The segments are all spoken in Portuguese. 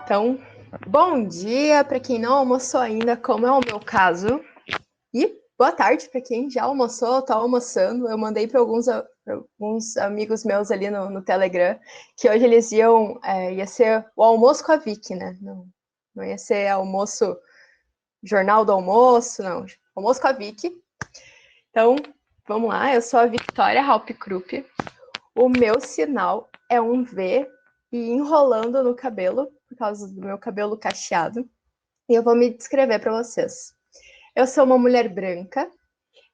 Então, bom dia para quem não almoçou ainda, como é o meu caso. E boa tarde para quem já almoçou, está almoçando. Eu mandei para alguns amigos meus ali no Telegram que hoje eles ia ser o almoço com a Vicky, né? Não ia ser almoço, jornal do almoço, não. Almoço com a Vicky. Então, vamos lá. Eu sou a Victoria Halpkrupp. O meu sinal é um V e enrolando no cabelo, por causa do meu cabelo cacheado. E eu vou me descrever para vocês. Eu sou uma mulher branca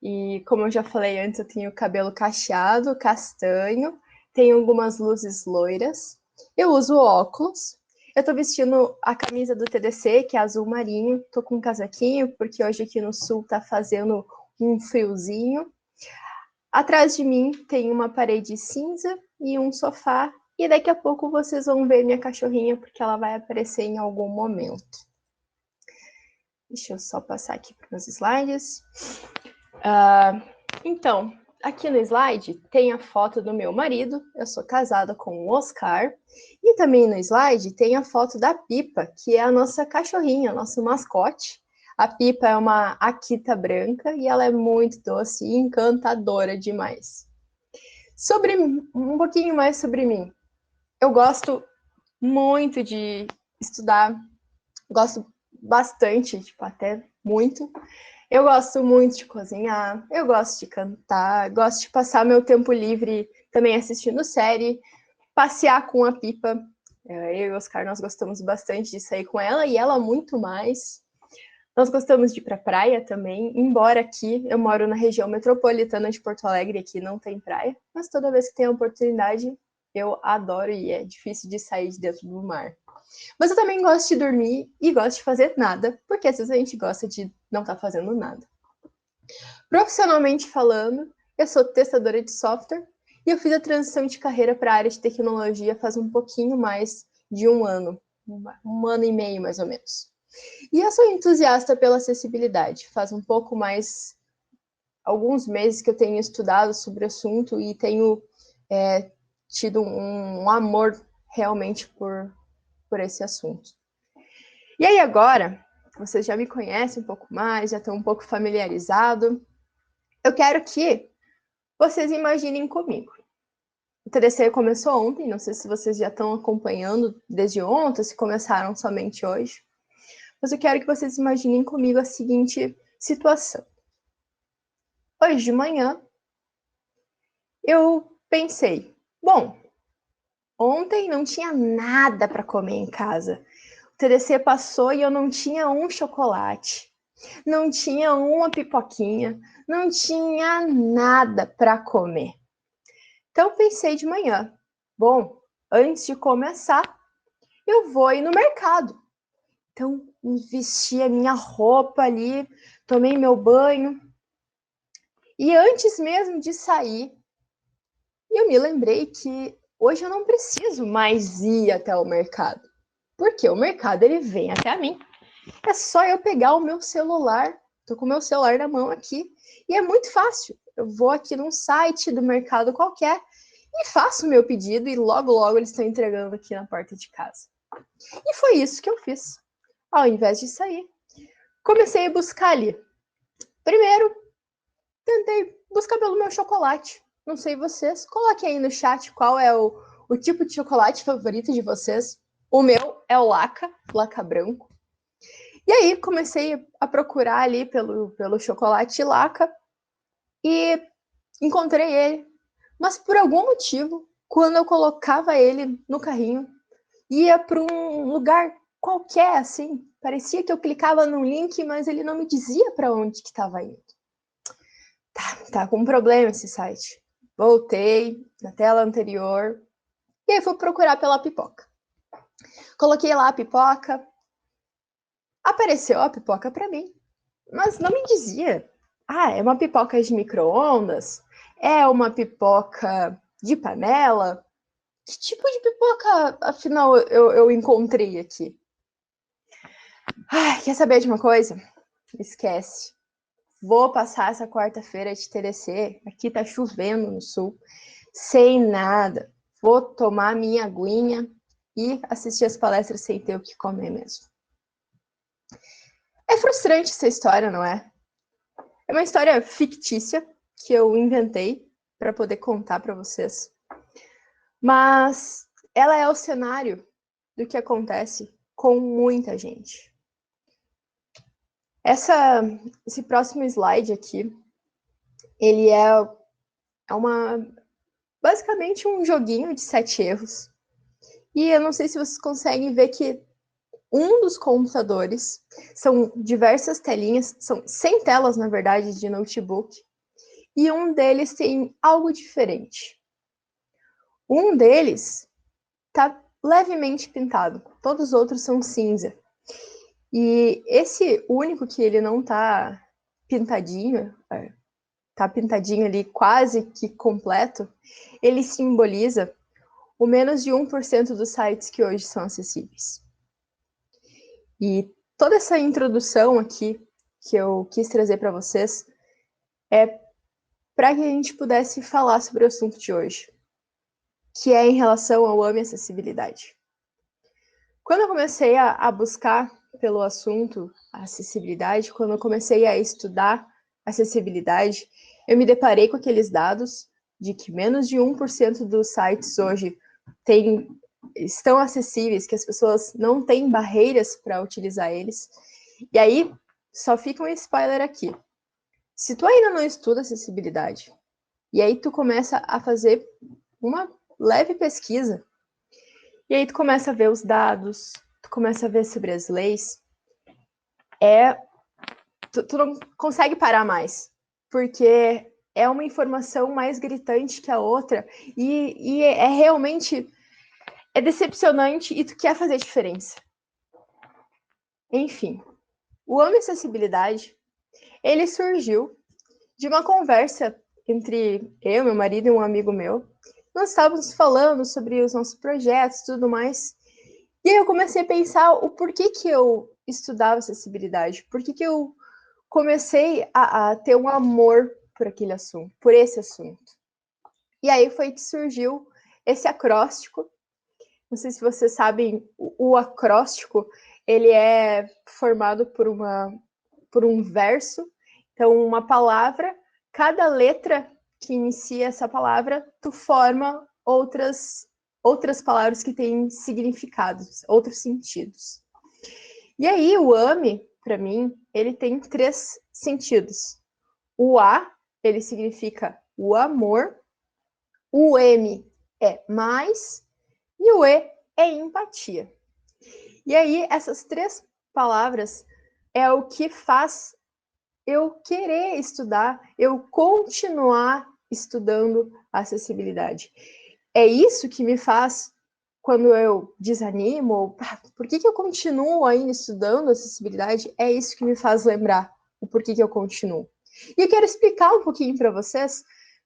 e, como eu já falei antes, eu tenho cabelo cacheado, castanho, tenho algumas luzes loiras. Eu uso óculos. Eu tô vestindo a camisa do TDC, que é azul marinho. Tô com um casaquinho, porque hoje aqui no sul tá fazendo um friozinho. Atrás de mim tem uma parede cinza e um sofá. E daqui a pouco vocês vão ver minha cachorrinha, porque ela vai aparecer em algum momento. Deixa eu só passar aqui para os slides. Então, aqui no slide tem a foto do meu marido. Eu sou casada com o Oscar. E também no slide tem a foto da Pipa, que é a nossa cachorrinha, nosso mascote. A Pipa é uma Akita branca e ela é muito doce e encantadora demais. Um pouquinho mais sobre mim. Eu gosto muito de estudar, gosto bastante, até muito. Eu gosto muito de cozinhar, eu gosto de cantar, gosto de passar meu tempo livre também assistindo série, passear com a Pipa. Eu e o Oscar, nós gostamos bastante de sair com ela e ela muito mais. Nós gostamos de ir para praia também, embora aqui eu moro na região metropolitana de Porto Alegre, aqui não tem praia, mas toda vez que tem a oportunidade, eu adoro e é difícil de sair de dentro do mar. Mas eu também gosto de dormir e gosto de fazer nada, porque às vezes a gente gosta de não estar fazendo nada. Profissionalmente falando, eu sou testadora de software e eu fiz a transição de carreira para a área de tecnologia faz um pouquinho mais de um ano e meio mais ou menos. E eu sou entusiasta pela acessibilidade. Faz um pouco mais, alguns meses que eu tenho estudado sobre o assunto e tenho tido um amor realmente por esse assunto. E aí agora, vocês já me conhecem um pouco mais, já estão um pouco familiarizados. Eu quero que vocês imaginem comigo. O TDC começou ontem, não sei se vocês já estão acompanhando desde ontem, se começaram somente hoje. Mas eu quero que vocês imaginem comigo a seguinte situação. Hoje de manhã, eu pensei, bom, ontem não tinha nada para comer em casa. O TDC passou e eu não tinha um chocolate, não tinha uma pipoquinha, não tinha nada para comer. Então pensei de manhã, bom, antes de começar, eu vou ir no mercado. Então vesti a minha roupa ali, tomei meu banho. E antes mesmo de sair, eu me lembrei que hoje eu não preciso mais ir até o mercado. Porque o mercado ele vem até mim. É só eu pegar o meu celular, tô com o meu celular na mão aqui, e é muito fácil. Eu vou aqui num site do mercado qualquer e faço o meu pedido e logo, logo eles estão entregando aqui na porta de casa. E foi isso que eu fiz. Ao invés de sair, comecei a buscar ali. Primeiro, tentei buscar pelo meu chocolate. Não sei vocês. Coloquem aí no chat qual é o tipo de chocolate favorito de vocês. O meu é o Laca branco. E aí comecei a procurar ali pelo chocolate Laca e encontrei ele. Mas por algum motivo, quando eu colocava ele no carrinho, ia para um lugar qualquer, assim. Parecia que eu clicava num link, mas ele não me dizia para onde que estava indo. Tá com um problema esse site. Voltei na tela anterior e aí fui procurar pela pipoca. Coloquei lá a pipoca, apareceu a pipoca para mim, mas não me dizia. É uma pipoca de micro-ondas? É uma pipoca de panela? Que tipo de pipoca, afinal, eu encontrei aqui? Quer saber de uma coisa? Esquece. Vou passar essa quarta-feira de TDC. Aqui tá chovendo no sul. Sem nada. Vou tomar minha aguinha e assistir as palestras sem ter o que comer mesmo. É frustrante essa história, não é? É uma história fictícia que eu inventei para poder contar para vocês. Mas ela é o cenário do que acontece com muita gente. Esse próximo slide aqui, ele é basicamente um joguinho de 7 erros. E eu não sei se vocês conseguem ver que um dos computadores são diversas telinhas, são 100 telas, na verdade, de notebook, e um deles tem algo diferente. Um deles está levemente pintado, todos os outros são cinza. E esse único que ele não está pintadinho, tá pintadinho ali quase que completo, ele simboliza o menos de 1% dos sites que hoje são acessíveis. E toda essa introdução aqui que eu quis trazer para vocês é para que a gente pudesse falar sobre o assunto de hoje, que é em relação ao AME Acessibilidade. Quando eu comecei a buscar pelo assunto acessibilidade, quando eu comecei a estudar acessibilidade, eu me deparei com aqueles dados de que menos de 1% dos sites hoje estão acessíveis, que as pessoas não têm barreiras para utilizar eles. E aí, só fica um spoiler aqui. Se tu ainda não estuda acessibilidade, e aí tu começa a fazer uma leve pesquisa, e aí tu começa a ver os dados, tu começa a ver sobre as leis, tu não consegue parar mais, porque é uma informação mais gritante que a outra, e é realmente decepcionante e tu quer fazer diferença. Enfim, o AME Acessibilidade, ele surgiu de uma conversa entre eu, meu marido e um amigo meu. Nós estávamos falando sobre os nossos projetos e tudo mais. E aí eu comecei a pensar o porquê que eu estudava acessibilidade, por que eu comecei a ter um amor por aquele assunto, por esse assunto. E aí foi que surgiu esse acróstico. Não sei se vocês sabem, o acróstico, ele é formado por um verso. Então, uma palavra, cada letra que inicia essa palavra, tu forma outras palavras que têm significados, outros sentidos. E aí, o AME, para mim, ele tem 3 sentidos. O A, ele significa o amor, o M é mais, e o E é empatia. E aí, essas 3 palavras é o que faz eu querer estudar, eu continuar estudando acessibilidade. É isso que me faz, quando eu desanimo, por que eu continuo ainda estudando acessibilidade? É isso que me faz lembrar o porquê que eu continuo. E eu quero explicar um pouquinho para vocês,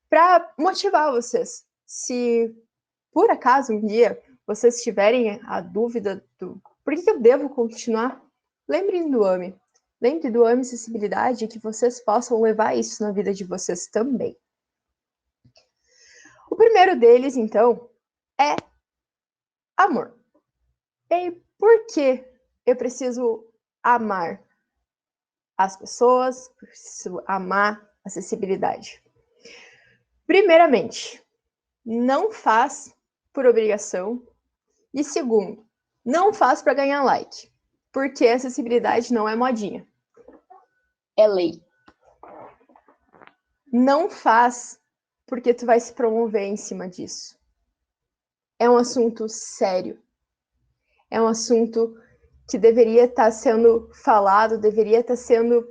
para motivar vocês. Se, por acaso, um dia, vocês tiverem a dúvida do por que eu devo continuar, lembrem do AME. Lembre do AME Acessibilidade e que vocês possam levar isso na vida de vocês também. O primeiro deles, então, é amor. E por que eu preciso amar as pessoas, preciso amar a acessibilidade? Primeiramente, não faz por obrigação. E segundo, não faz para ganhar like, porque a acessibilidade não é modinha, é lei. Não faz porque tu vai se promover em cima disso. É um assunto sério. É um assunto que deveria estar sendo falado, deveria estar sendo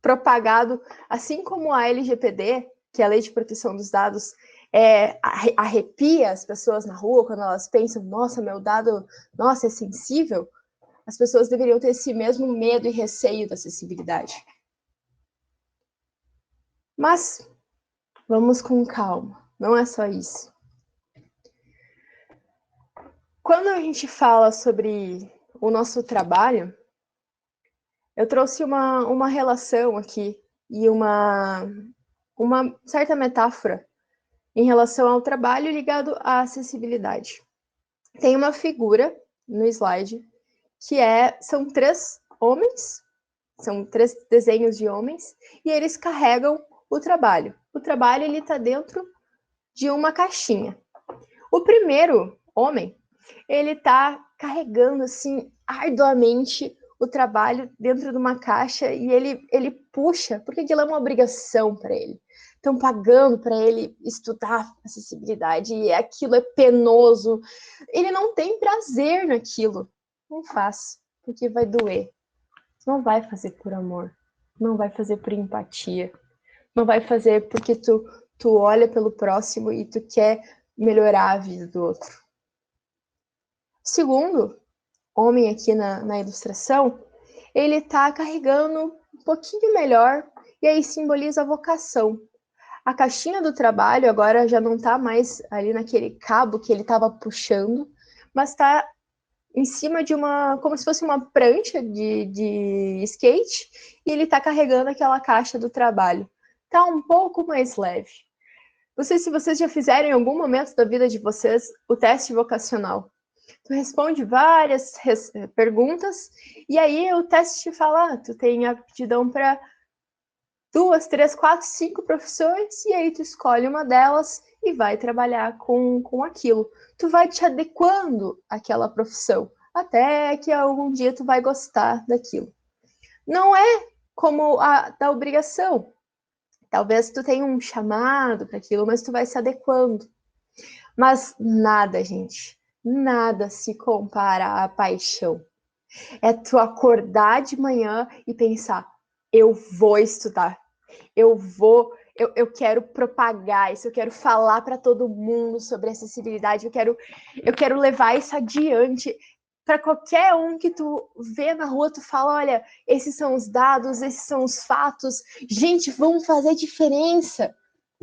propagado, assim como a LGPD, que é a Lei de Proteção dos Dados, arrepia as pessoas na rua quando elas pensam, nossa, meu dado, nossa, é sensível. As pessoas deveriam ter esse mesmo medo e receio da acessibilidade. Mas vamos com calma, não é só isso. Quando a gente fala sobre o nosso trabalho, eu trouxe uma relação aqui e uma certa metáfora em relação ao trabalho ligado à acessibilidade. tem uma figura no slide que são 3 homens, são 3 desenhos de homens, e eles carregam o trabalho. O trabalho ele está dentro de uma caixinha. O primeiro homem, ele está carregando assim arduamente o trabalho dentro de uma caixa e ele puxa, porque aquilo é uma obrigação para ele. Estão pagando para ele estudar acessibilidade e aquilo é penoso. Ele não tem prazer naquilo. Não faz, porque vai doer. Não vai fazer por amor. Não vai fazer por empatia. Não vai fazer porque tu olha pelo próximo e tu quer melhorar a vida do outro. Segundo homem aqui na ilustração, ele está carregando um pouquinho melhor e aí simboliza a vocação. A caixinha do trabalho agora já não está mais ali naquele cabo que ele estava puxando, mas está em cima de como se fosse uma prancha de skate e ele está carregando aquela caixa do trabalho. Está um pouco mais leve. Não sei se vocês já fizeram em algum momento da vida de vocês o teste vocacional. Tu responde várias perguntas e aí o teste te fala, tu tem aptidão para 2, 3, 4, 5 profissões e aí tu escolhe uma delas e vai trabalhar com aquilo. Tu vai te adequando àquela profissão, até que algum dia tu vai gostar daquilo. Não é como a da obrigação. Talvez tu tenha um chamado para aquilo, mas tu vai se adequando. Mas nada, gente, nada se compara à paixão. É tu acordar de manhã e pensar, eu vou estudar, eu quero propagar isso, eu quero falar para todo mundo sobre acessibilidade, eu quero levar isso adiante. Para qualquer um que tu vê na rua, tu fala, olha, esses são os dados, esses são os fatos, gente, vamos fazer diferença.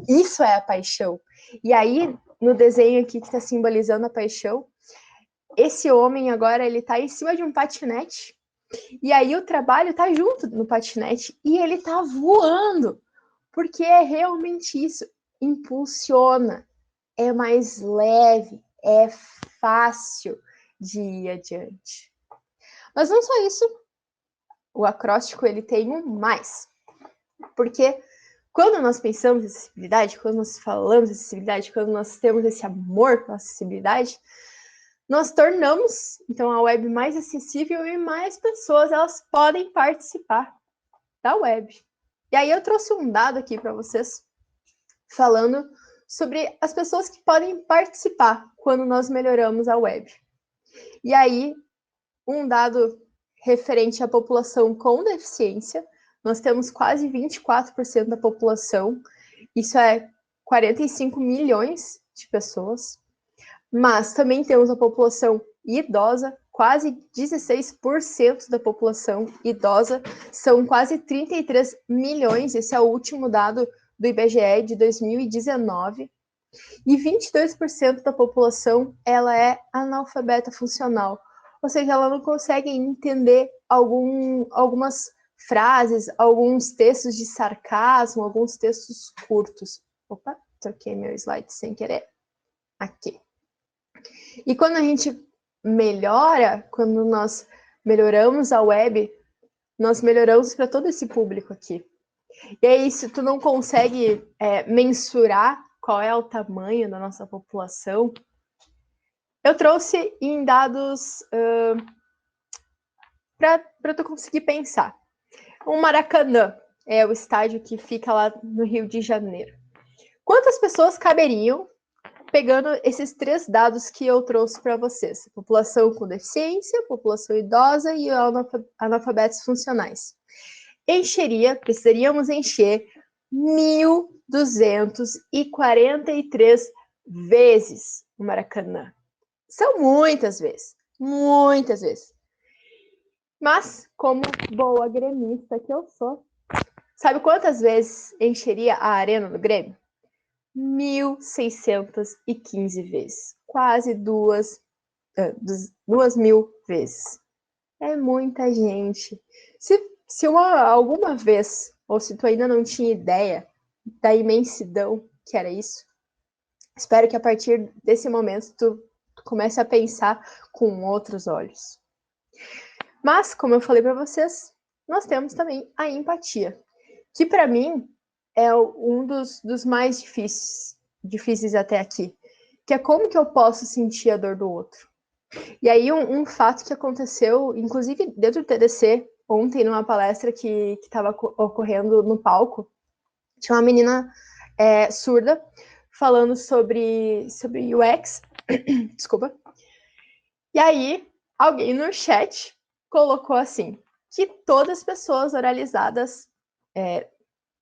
Isso é a paixão. E aí, no desenho aqui que está simbolizando a paixão, esse homem agora, ele está em cima de um patinete, e aí o trabalho está junto no patinete, e ele está voando, porque é realmente isso, impulsiona, é mais leve, é fácil de ir adiante. Mas não só isso, o acróstico ele tem um mais, porque quando nós pensamos em acessibilidade, quando nós falamos de acessibilidade, quando nós temos esse amor pela acessibilidade, nós tornamos, então, a web mais acessível e mais pessoas elas podem participar da web. E aí eu trouxe um dado aqui para vocês, falando sobre as pessoas que podem participar quando nós melhoramos a web. E aí, um dado referente à população com deficiência, nós temos quase 24% da população, isso é 45 milhões de pessoas, mas também temos a população idosa, quase 16% da população idosa, são quase 33 milhões, esse é o último dado do IBGE de 2019, e 22% da população ela é analfabeta funcional, ou seja, ela não consegue entender algumas frases, alguns textos de sarcasmo, alguns textos curtos. Opa, troquei meu slide sem querer. Aqui. E quando a gente melhora, quando nós melhoramos a web, nós melhoramos para todo esse público aqui. E aí, se tu não consegue mensurar qual é o tamanho da nossa população, eu trouxe em dados para tu conseguir pensar. O Maracanã é o estádio que fica lá no Rio de Janeiro. Quantas pessoas caberiam pegando esses 3 dados que eu trouxe para vocês? População com deficiência, população idosa e analfabetos funcionais. Precisaríamos encher 1.243 vezes o Maracanã. São muitas vezes, muitas vezes. Mas, como boa gremista que eu sou, sabe quantas vezes encheria a arena do Grêmio? 1.615 vezes. Quase 2.000 vezes. É muita gente. Se alguma vez, ou se tu ainda não tinha ideia da imensidão que era isso, espero que a partir desse momento tu tu comece a pensar com outros olhos. Mas, como eu falei para vocês, nós temos também a empatia, que para mim é um dos mais difíceis até aqui, que é como que eu posso sentir a dor do outro. E aí um fato que aconteceu, inclusive dentro do TDC, ontem numa palestra que estava ocorrendo no palco, tinha uma menina surda falando sobre UX, desculpa, e aí alguém no chat colocou assim, que todas as pessoas oralizadas,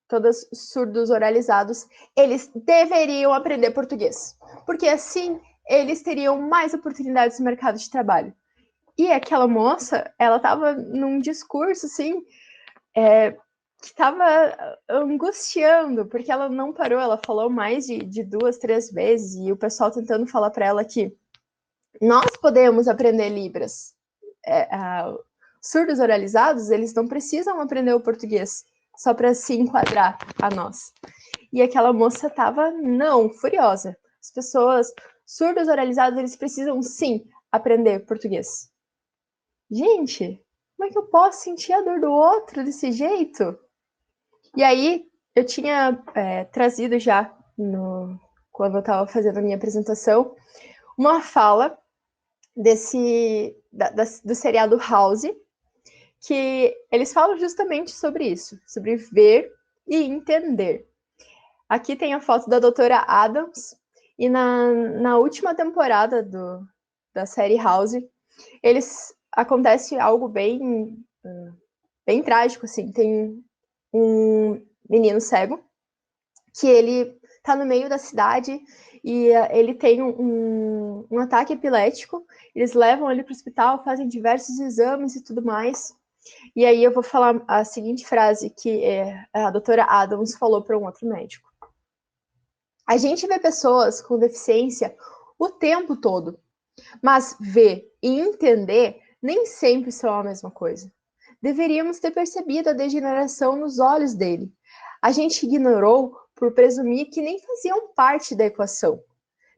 todos surdos oralizados, eles deveriam aprender português, porque assim eles teriam mais oportunidades no mercado de trabalho. E aquela moça, ela estava num discurso, assim, que estava angustiando, porque ela não parou, ela falou mais de 2, 3 vezes, e o pessoal tentando falar para ela que nós podemos aprender Libras. Surdos oralizados, eles não precisam aprender o português só para se enquadrar a nós. E aquela moça estava, não, furiosa. As pessoas surdos oralizados, eles precisam sim aprender português. Gente, como é que eu posso sentir a dor do outro desse jeito? E aí, eu tinha trazido já, quando eu estava fazendo a minha apresentação, uma fala do seriado House, que eles falam justamente sobre isso, sobre ver e entender. Aqui tem a foto da doutora Adams, e na última temporada da série House, acontece algo bem trágico, assim. Tem um menino cego que ele tá no meio da cidade e ele tem um ataque epilético. Eles levam ele para o hospital, fazem diversos exames e tudo mais. E aí eu vou falar a seguinte frase que a doutora Adams falou para um outro médico. A gente vê pessoas com deficiência o tempo todo, mas ver e entender nem sempre são a mesma coisa. Deveríamos ter percebido a degeneração nos olhos dele. A gente ignorou por presumir que nem faziam parte da equação.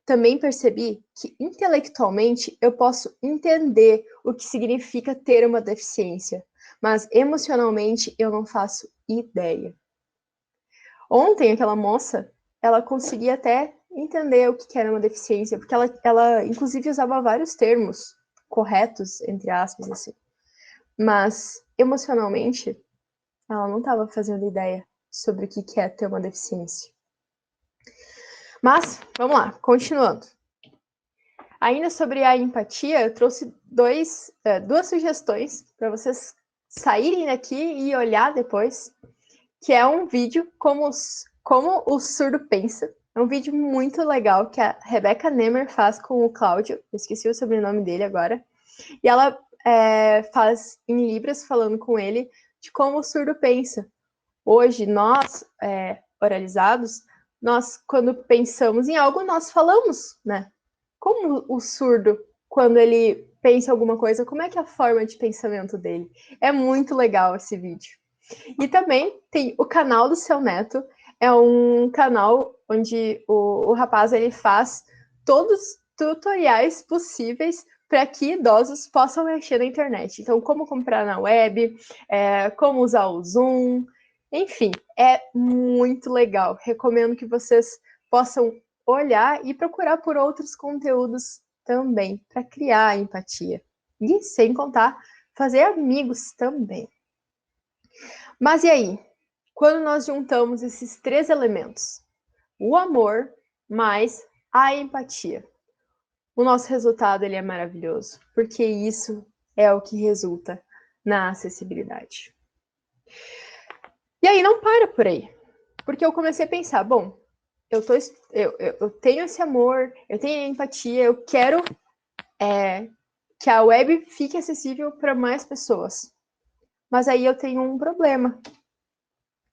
Também percebi que, intelectualmente, eu posso entender o que significa ter uma deficiência, mas emocionalmente eu não faço ideia. Ontem, aquela moça, ela conseguia até entender o que era uma deficiência, porque ela inclusive usava vários termos corretos, entre aspas, assim. Mas, emocionalmente, ela não estava fazendo ideia sobre o que é ter uma deficiência. Mas, vamos lá, continuando. Ainda sobre a empatia, eu trouxe duas sugestões para vocês saírem daqui e olhar depois, que é um vídeo como o surdo pensa. É um vídeo muito legal que a Rebecca Nemer faz com o Cláudio, eu esqueci o sobrenome dele agora, e ela faz em Libras, falando com ele, de como o surdo pensa. Hoje, nós, oralizados, nós, quando pensamos em algo, nós falamos, né? Como o surdo, quando ele pensa alguma coisa, como é que é a forma de pensamento dele? É muito legal esse vídeo. E também tem o canal do Seu Neto, é um canal onde o rapaz ele faz todos os tutoriais possíveis para que idosos possam mexer na internet. Então, como comprar na web, como usar o Zoom, enfim, é muito legal. Recomendo que vocês possam olhar e procurar por outros conteúdos também, para criar empatia. E, sem contar, fazer amigos também. Mas e aí? Quando nós juntamos esses 3 elementos, o amor mais a empatia, o nosso resultado ele é maravilhoso, porque isso é o que resulta na acessibilidade. E aí não para por aí, porque eu comecei a pensar, bom, eu tenho esse amor, eu tenho a empatia, eu quero que a web fique acessível para mais pessoas. Mas aí eu tenho um problema.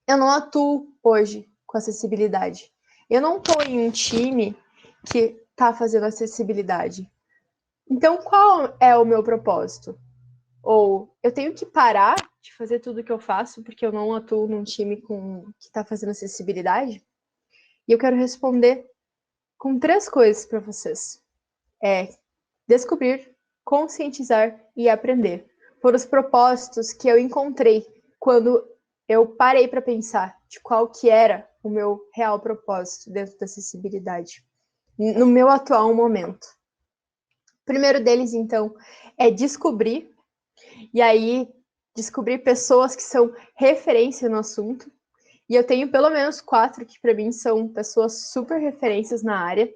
Eu não atuo hoje com acessibilidade. Eu não estou em um time que está fazendo acessibilidade. Então, qual é o meu propósito? Ou eu tenho que parar de fazer tudo que eu faço porque eu não atuo num time que está fazendo acessibilidade? E eu quero responder com 3 coisas para vocês. Descobrir, conscientizar e aprender. Foram os propósitos que eu encontrei quando eu parei para pensar de qual que era o meu real propósito dentro da acessibilidade, no meu atual momento. O primeiro deles, então, é descobrir, e aí descobrir pessoas que são referência no assunto. E eu tenho pelo menos 4 que para mim são pessoas super referências na área.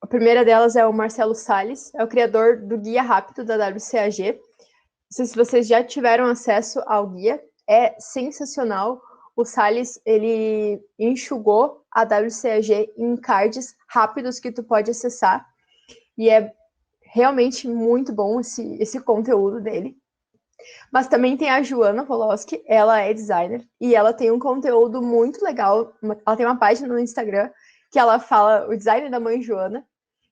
A primeira delas é o Marcelo Salles, é o criador do Guia Rápido da WCAG. Não sei se vocês já tiveram acesso ao guia, é sensacional. O Salles, ele enxugou a WCAG em cards rápidos que tu pode acessar, e é realmente muito bom esse conteúdo dele. Mas também tem a Joana Poloski, ela é designer, e ela tem um conteúdo muito legal, ela tem uma página no Instagram que ela fala o design da mãe Joana,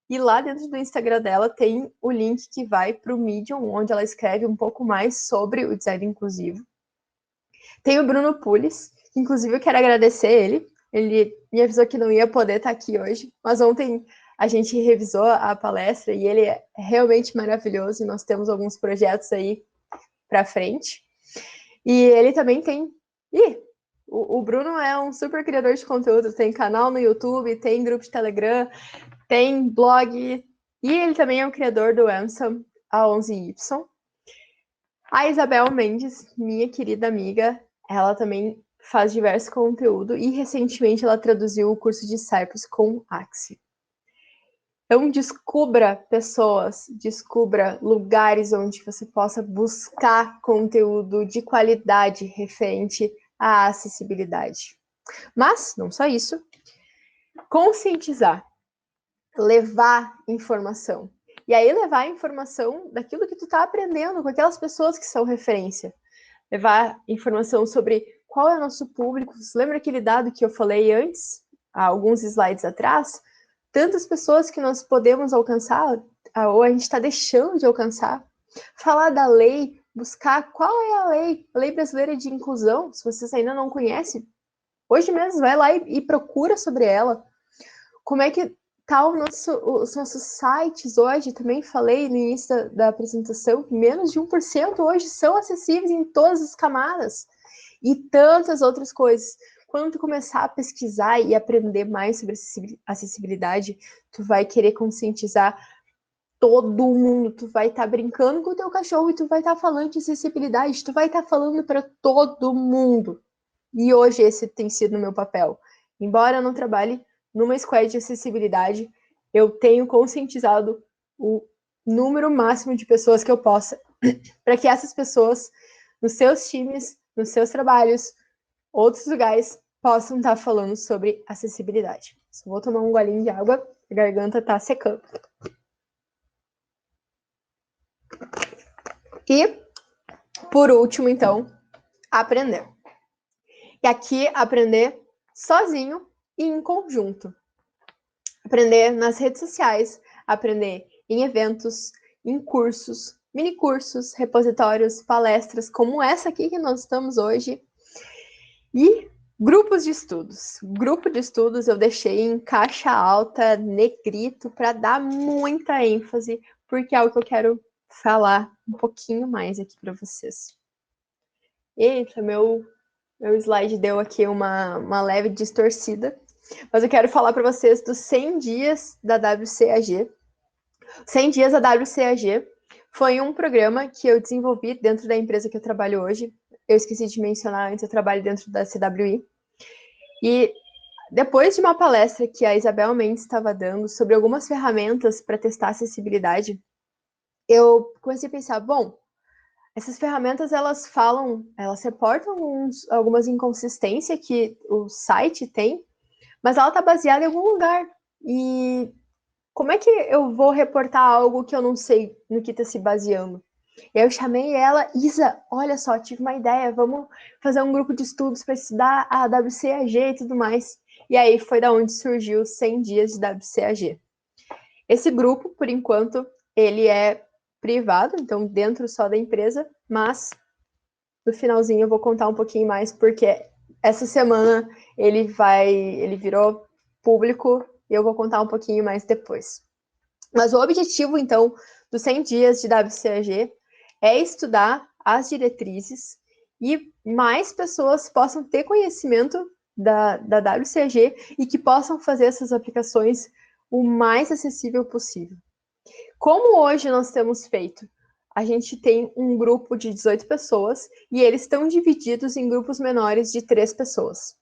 e lá dentro do Instagram dela tem o link que vai para o Medium, onde ela escreve um pouco mais sobre o design inclusivo. Tem o Bruno Pulis, que inclusive eu quero agradecer ele me avisou que não ia poder estar aqui hoje, mas ontem a gente revisou a palestra e ele é realmente maravilhoso, e nós temos alguns projetos aí para frente. E ele também tem... o Bruno é um super criador de conteúdo, tem canal no YouTube, tem grupo de Telegram, tem blog, e ele também é o criador do Ansem A11Y. A Isabel Mendes, minha querida amiga, ela também faz diversos conteúdo e recentemente ela traduziu o curso de Cypress com Axie. Então, descubra pessoas, descubra lugares onde você possa buscar conteúdo de qualidade referente à acessibilidade. Mas, não só isso, conscientizar, levar informação. E aí, levar informação daquilo que tu está aprendendo com aquelas pessoas que são referência. Levar informação sobre qual é o nosso público. Você lembra aquele dado que eu falei antes, há alguns slides atrás? Tantas pessoas que nós podemos alcançar, ou a gente está deixando de alcançar. Falar da lei, buscar qual é a lei brasileira de inclusão, se vocês ainda não conhecem, hoje mesmo vai lá e procura sobre ela. Como é que tá os nossos sites hoje? Também falei no início da apresentação que menos de 1% hoje são acessíveis em todas as camadas. E tantas outras coisas. Quando tu começar a pesquisar e aprender mais sobre acessibilidade, tu vai querer conscientizar todo mundo. Tu vai estar brincando com o teu cachorro e tu vai estar falando de acessibilidade. Tu vai estar falando para todo mundo. E hoje esse tem sido o meu papel. Embora eu não trabalhe numa squad de acessibilidade, eu tenho conscientizado o número máximo de pessoas que eu possa, para que essas pessoas, nos seus times, nos seus trabalhos, outros lugares, possam estar falando sobre acessibilidade. Só vou tomar um golinho de água, a garganta está secando. E, por último, então, aprender. E aqui, aprender sozinho e em conjunto. Aprender nas redes sociais, aprender em eventos, em cursos, minicursos, repositórios, palestras, como essa aqui que nós estamos hoje. E grupos de estudos. Grupo de estudos eu deixei em caixa alta, negrito, para dar muita ênfase, porque é algo que eu quero falar um pouquinho mais aqui para vocês. Eita, meu slide deu aqui uma leve distorcida, mas eu quero falar para vocês dos 100 dias da WCAG. 100 dias da WCAG foi um programa que eu desenvolvi dentro da empresa que eu trabalho hoje. Eu esqueci de mencionar antes, eu trabalho dentro da CWI. E depois de uma palestra que a Isabel Mendes estava dando sobre algumas ferramentas para testar acessibilidade, eu comecei a pensar, bom, essas ferramentas, elas reportam algumas inconsistências que o site tem, mas ela está baseada em algum lugar. E como é que eu vou reportar algo que eu não sei no que está se baseando? E aí eu chamei ela, Isa, olha só, tive uma ideia, vamos fazer um grupo de estudos para estudar a WCAG e tudo mais. E aí foi da onde surgiu 100 dias de WCAG. Esse grupo, por enquanto, ele é privado, então dentro só da empresa, mas no finalzinho eu vou contar um pouquinho mais, porque essa semana ele virou público e eu vou contar um pouquinho mais depois. Mas o objetivo, então, dos 100 dias de WCAG é estudar as diretrizes e mais pessoas possam ter conhecimento da WCAG e que possam fazer essas aplicações o mais acessível possível. Como hoje nós temos feito? A gente tem um grupo de 18 pessoas e eles estão divididos em grupos menores de 3 pessoas.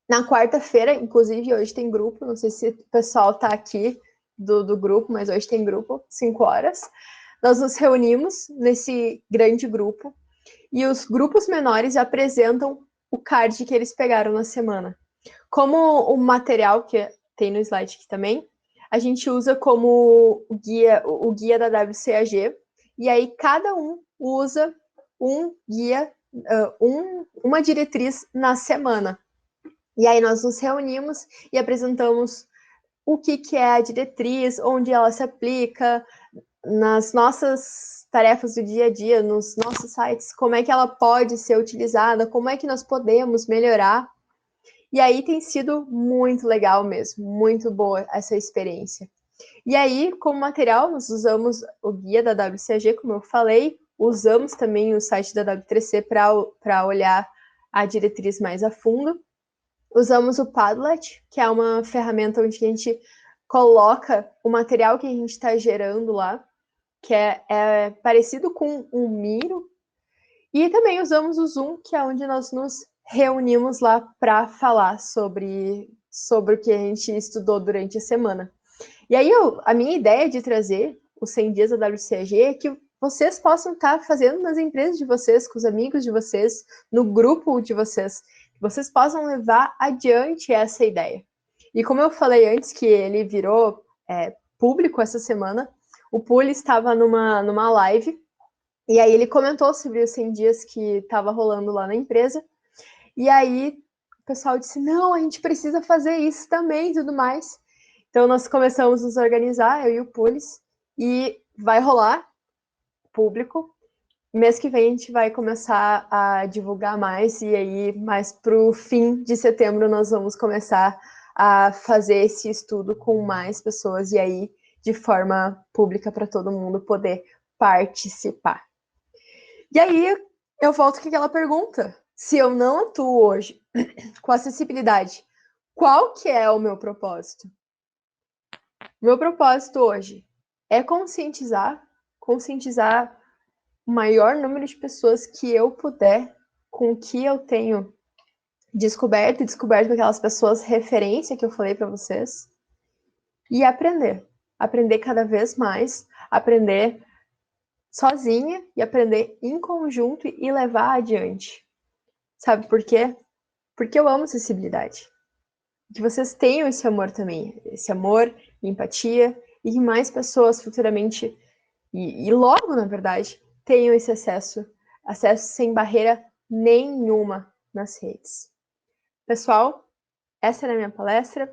Na quarta-feira, inclusive, hoje tem grupo, não sei se o pessoal está aqui do grupo, mas hoje tem grupo, 5 horas. Nós nos reunimos nesse grande grupo e os grupos menores apresentam o card que eles pegaram na semana. Como o material que tem no slide aqui também, a gente usa como o guia da WCAG, e aí cada um usa um guia, uma diretriz na semana. E aí nós nos reunimos e apresentamos o que é a diretriz, onde ela se aplica, nas nossas tarefas do dia a dia, nos nossos sites, como é que ela pode ser utilizada, como é que nós podemos melhorar. E aí tem sido muito legal mesmo, muito boa essa experiência. E aí, como material, nós usamos o guia da WCAG, como eu falei, usamos também o site da W3C para olhar a diretriz mais a fundo. Usamos o Padlet, que é uma ferramenta onde a gente coloca o material que a gente está gerando lá, que é parecido com o Miro. E também usamos o Zoom, que é onde nós nos reunimos lá para falar sobre o que a gente estudou durante a semana. E aí, a minha ideia de trazer os 100 dias da WCAG é que vocês possam estar fazendo nas empresas de vocês, com os amigos de vocês, no grupo de vocês, que vocês possam levar adiante essa ideia. E como eu falei antes, que ele virou público essa semana, o Puli estava numa live, e aí ele comentou sobre os 100 dias que estava rolando lá na empresa, e aí o pessoal disse, não, a gente precisa fazer isso também e tudo mais. Então, nós começamos a nos organizar, eu e o Pulis, e vai rolar público. Mês que vem a gente vai começar a divulgar mais, e aí, mais para o fim de setembro, nós vamos começar a fazer esse estudo com mais pessoas, e aí, de forma pública, para todo mundo poder participar. E aí, eu volto com aquela pergunta. Se eu não atuo hoje com acessibilidade, qual que é o meu propósito? Meu propósito hoje é conscientizar o maior número de pessoas que eu puder com o que eu tenho descoberto com aquelas pessoas referência que eu falei para vocês, e aprender cada vez mais, aprender sozinha e aprender em conjunto e levar adiante. Sabe por quê? Porque eu amo acessibilidade. Que vocês tenham esse amor também, esse amor, empatia, e que mais pessoas futuramente, e logo, na verdade, tenham esse acesso sem barreira nenhuma nas redes. Pessoal, essa era a minha palestra.